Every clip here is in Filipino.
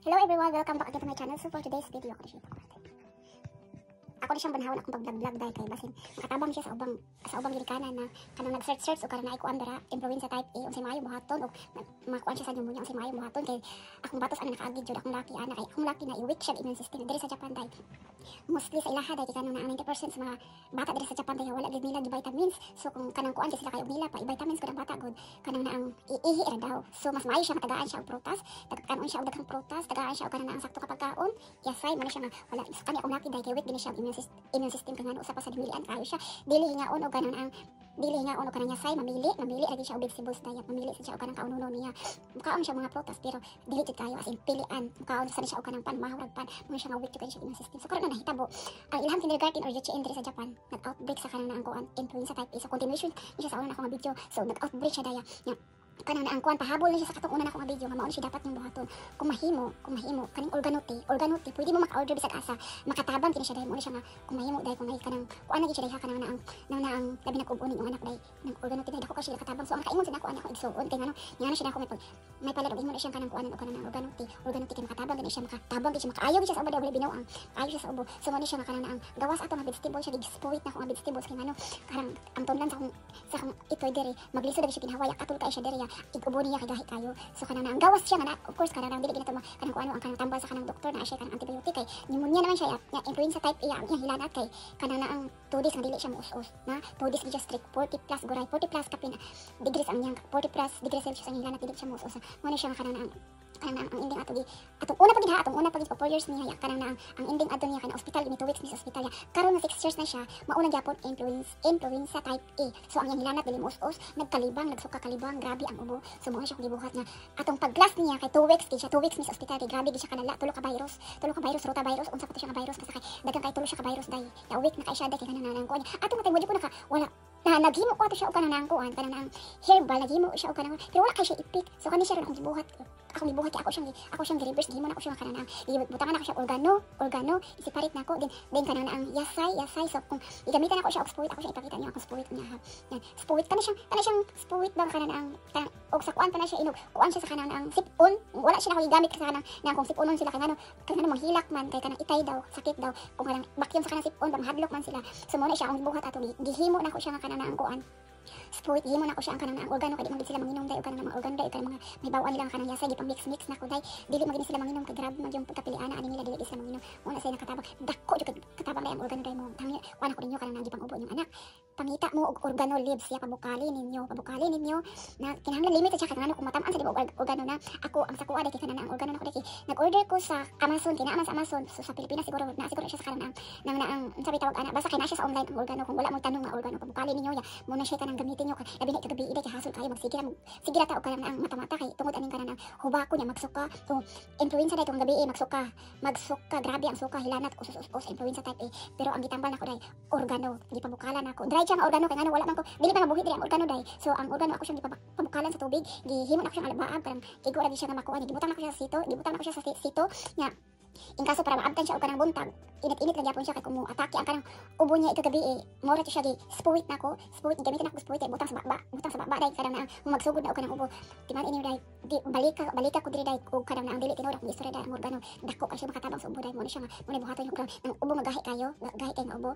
Hello everyone, welcome back again to my channel. So for today's video, ako na siyang banhawon akong pag-vlog dahil kay basin makatabang siya sa ubang girikanan na kanang nag-search o kanang naikuan dara influenza type A unsay maayo buhaton o makuan siya sa pneumonia unsay maayo buhaton kay akong batos ana nakaagid jud akong laki ana kay akong laki na i-weak siya immune system diri sa Japan dahil mostly sa ilaha dahil kanang na 90% sa mga bata diri sa Japan dahil wala gid nila vitamins. So kung kanang kuan sila kay og nila pa i-vitamins ko ng bata gud kanang na ang iihi ra daw. So mas maayo siya matagaan siya og prutas, kanon siya og daghang prutas, tagaan siya og kanang na ang sakto ka pagkaon. Yasay mo na siya nga wala sa kanya akong laki dahil kay weak din siya immune system kang usa pa sa dimilian kayo siya dili hingaon o kanang ang dili hingaon o kanang yasay mamili lagi siya og vegetables diet mamili siya og kanang kaununo niya mukaon siya mga prutas pero dili jud kayo as in pilian mukaon sa siya og kanang pan mahurag pan mo siya nga weak jud siya immune system. So karon na nahitabo ang ilahang kindergarten or UHN diri sa Japan nag-outbreak sa kanang ang kuan influenza type A. So continuation siya sa una na akong video so nag-outbreak siya daya kanang na ang kuan pahabol na siya sa katong una na akong video nga mao siya dapat ning buhaton kung mahimo kaning organote pwede mo maka-order bisag asa makatabang kini siya dahil mo siya nga kung mahimo dahil kung ay kanang kuan na siya dahil kanang na ang labi na kubunin yung anak dahil ng organote dahil ako kasi katabang so ang kaingon sa nako anak ko igsuon kay ngano ngano siya nako may pala ingon siya kanang kuan o kanang organote kay makatabang kini siya makatabang kini siya makaayo siya sa ubo dahil binuang ayo siya sa ubo so mo siya nga kanang ang gawas ato nga vegetable siya gi-spoil na ko ang vegetables kay ngano karang ang tonlan sa akong itoy diri maglisod siya pinhawayak atul kay siya diri igubo niya kay gahi kayo so kanang ang gawas siya nga of course kanang dili ginato kanang kuano ang kanang tambal sa kanang doktor na siya kanang antibiotic kay pneumonia naman siya ya influenza type A ang hilanat kay kanang na ang 2 days nga dili siya muus-us na 2 days just strict 40 plus guray 40 plus kapin degrees ang yang 40 plus degrees Celsius ang hilanat dili siya muus-us mo na siya kanang ang ending atong una pag 4 years niya kanang na ang ending adto niya kanang hospital ini 2 weeks ni sa hospital ya karon na 6 years na siya mauna gyapon influenza type A. So ang yang hilanat dili muus-us nagsuka kalibang grabe ang ubo so mo siya gibuhat nga atong pag-class niya kay 2 weeks siya 2 weeks ni sa hospital kay grabe siya kanala tulo ka virus rotavirus unsa pa to siya nga virus kasi kay daghang kay tulo siya ka virus dai ya week na kay siya dai kay kanang nanang ko niya atong matay mo di ko naka wala na naghimo ko ato siya og kanang kuan kanang herbal naghimo siya og kanang pero wala kay siya ipik so kani siya ron akong gibuhat kay ako siyang reverse gihimo na ako siya kanang butangan ako siya organo isiparit nako din kanang ang yasay so kung igamitan ako siya og spoit ako siya ipakita niyo akong spoit niya ha yan spoit kana siyang spoit bang kanang kanang og sa kuan kana siya inog kuan siya sa kanang ang sipon wala siya ako gigamit sa kanang kung siponon sila kanang manghilak man kay kanang itay daw sakit daw kung kanang vacuum sa kanang sipon ba mahadlok man sila so mo na siya akong gibuhat ato gihimo na ako siya nga kanang ang kuan spoit gihimo na ko siya ang kanang organo kay di man sila manginom dai og kanang mga organo dai kanang mga may bawaan nila kanang yasay di pang mix na ko dai dili man sila manginom kay grabe man yung pagkapiliana ani nila dili sila manginom wala sila nakatabang dako jud katabang dai ang organo dai mo tangi wala ko ninyo kanang nagipang ubo yung anak pangita mo og organo leaves ya pabukali ninyo na kinahanglan limit siya kanang kung matamaan sa di organo na ako ang sa kuha dai kanang ang organo na ko dai nag-order ko sa Amazon kinaaman sa Amazon so sa Pilipinas siguro na siguro siya sa kanang ang sabi tawag ana basta kay na siya sa online ang organo kung wala mo tanong nga organo pabukali ninyo ya mo na siya kanang gamitin nyo labi na kagabi ida kay hasol kayo sige ra ta og kanang ang mata-mata kay tungod aning kanang hubako niya magsuka so influenza dai tong gabi magsuka grabe ang suka hilanat us influenza type A pero ang gitambal nako dai organo gipabukalan ako dry siya nga organo kay ngano wala man ko dili pa mabuhi diri ang organo dai so ang organo ako siyang gipabukalan sa tubig gihimo na ako siyang alabaag parang kigo ra siya nga makuha gibutan ako siya sa sito nya in kaso para maabtan siya og kanang buntag init ra gyapon siya kay kung atake ang kanang ubo niya ito gabi mora siya gi spoit nako gamitin ako spoit butang sa baba dai kanang na magsugod na og kanang ubo timan ini dai balika ko diri dai og kanang na ang dili tinora kung istorya dai ang organo dako kasi makatabang sa ubo dai mo na siya mo ni buhaton yung kanang ubo magahi kayo kay nga ubo.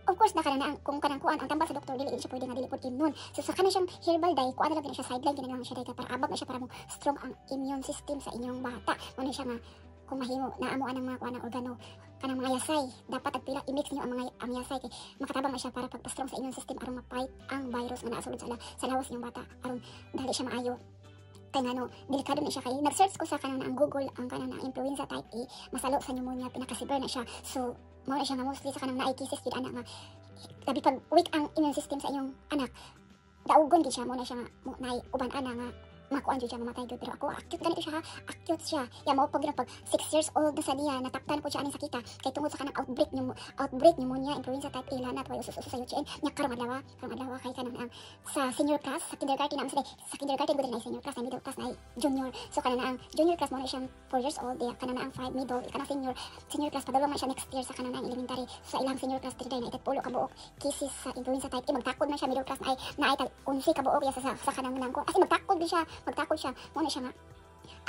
Of course na kanang kung kanang kuan ang tambal sa doktor dili siya pwede nga dili pod immune so sa kanang siyang herbal dai kuan na lang siya sideline kinahanglan siya dai para abag na siya para mo strong ang immune system sa inyong bata mo na siya nga kung mahimo naamuan ang mga kuan ng organo kanang mga yasay dapat agpila i-mix niyo ang yasay kay makatabang na siya para pagpa-strong sa immune system aron ma-fight ang virus nga naasulod sa lawas niyong bata aron dali siya maayo kay ngano delikado na siya kay nag-search ko sa kanang ang Google ang kanang influenza type A masalo sa pneumonia pinaka-severe na siya so mo na siya nga mostly sa kanang naay cases gid anak nga labi pag weak ang immune system sa inyong anak daugon gid siya mo na siya nga naay uban ana nga makuan siya mamatay gud pero ako acute ganito siya acute siya ya mo pag 6 years old na sa niya natakpan ko siya aning sakita kay tungod sa kanang outbreak pneumonia influenza type A lanat way usus sa UCN nya karong adlaw kay kanang ang sa senior class sa kindergarten na sa kindergarten gud na senior class na middle class na junior so kanang ang junior class mo na siyang 4 years old ya kanang ang 5 middle kanang senior class padulong man siya next year sa kanang ang elementary sa ilang senior class diri na itatpulo ka buok cases sa influenza type A magtakod man siya middle class na ay 11 ka buok ya sa kanang nangko as magtakod siya mo na siya nga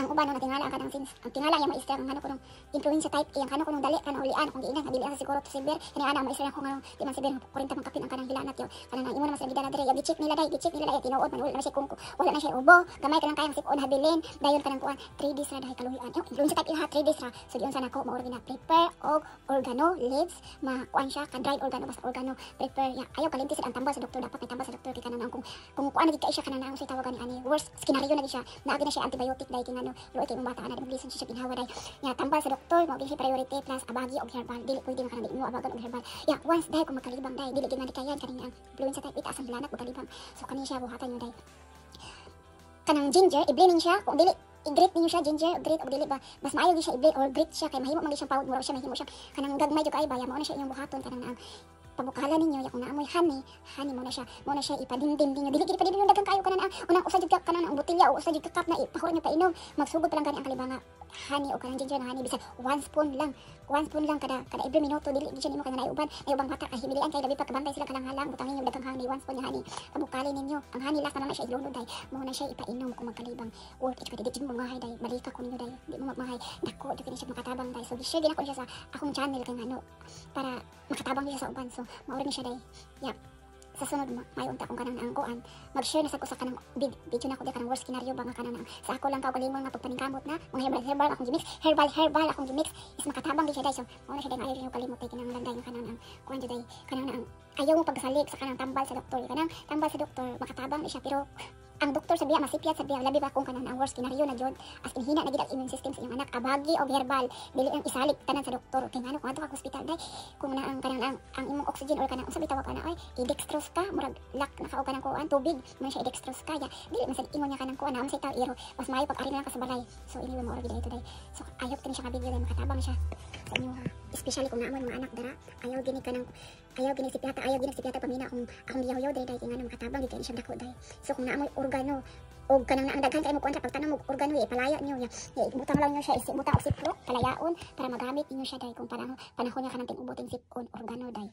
ang uban no natingala ang kanang since ang tingala yang maistra ang ano kunong influenza type A ang kano kunong dali kana ulian kung giingan dili sa siguro to severe kani ana maistra ko nganong di man severe 40 man kapin ang kanang hilanat yo kanang imo naman sa gidana dire gi-check nila dai tinuod man wala na siya kung wala na siya ubo gamay kanang kayang sipon habilin dayon kanang kuan 3 days ra dai kaluhian yo influenza type A ha 3 days ra so diyon sa nako maorgi na prepare og organo leaves kuan siya ka dried organo basta organo prepare ya ayaw kalimti sa ang tambal sa doktor dapat may tambal sa doktor kay kanang kung kuan na gid kay siya kanang ang say tawagan ni ani worst scenario na gid siya naagi na siya antibiotic dai king ano luoy kay mong bata na mag-listen siya ginhawa dai ya tambal sa doktor mo gid priority plus abagi og herbal dili pwede man kanang di mo abagan og herbal ya once dai kung makalibang dai dili gid man kayan kanang ang influenza type 8 asang bilanat og kalibang so kani siya buhatan niyo dai kanang ginger i-blending siya kung dili i-grate niyo siya ginger grate og dili ba mas maayo gyud siya i-blend or grate siya kay mahimo man gyud siyang powder mura siya mahimo siya kanang gagmay jud kay ba ya mao na siya inyong buhaton kanang ang pabukala ninyo ya kung naamoy honey mo na siya ipadindin ninyo dili gid ipadindin daghang kayo kanang unang usa jud kanang ang botelya o usa jud ka cup na ipahon niyo painom magsugod pa lang kani ang kalibanga honey o kanang ginger na honey bisan 1 spoon lang kada every minuto dili gid siya nimo kanang naiuban bata kay himilian kay labi pa kabantay sila kanang halang butang ninyo daghang honey 1 spoon ni honey pabukalin ninyo ang honey last na siya ilunod dai mo na siya ipainom kung magkalibang worth it kay dili mo mahay dai balika ko ninyo dai di mo magmahay dako di kini siya makatabang dai so share din ako siya sa akong channel kay ano para makatabang siya sa uban so maura ni siya dai yap sa sunod may unta kung kanang naangkoan mag-share na sa ko sa kanang video na ko di kanang worst scenario ba nga kanang sa ako lang kalimon nga pagpaningkamot na mga herbal akong gimix herbal akong gimix is makatabang di siya dai so mo na siya dai maayo kalimot kay kanang landay nga kanang kuan jud dai kanang ang ayaw mo pagsalig sa kanang tambal sa doktor kanang tambal sa doktor makatabang siya pero ang doktor sabiya masipyat sabiya labi ba kung kanang ang worst scenario na jud as in hina na gid ang immune system sa iyong anak abagi og herbal dili ang isalig tanan sa doktor kay ngano kung adto ka hospital dai kung na ang kanang ang imong oxygen or kanang unsa bitawag kana ay i-dextrose ka murag lak nakaog kanang kuan tubig man siya i-dextrose ka ya dili man sa ingon niya kanang kuan am say taw iro mas maayo pag ari na lang ka sa balay so anyway mo ora gid ito dai so ayok tin siya ka video dai makatabang siya sa inyo ha especially kung naamoy mga anak dara ayaw gini si piyata pamina akong biyaw dai kay ngano makatabang gid kay siya dako dai so kung naamoy organo og kanang ang daghan kay mo kuan sa pagtanong og organo ipalaya niyo ya ibutang lang niyo siya isibutang og sipro palayaon para magamit niyo siya dai kung panahon niya kanang tinubuting sipon organo dai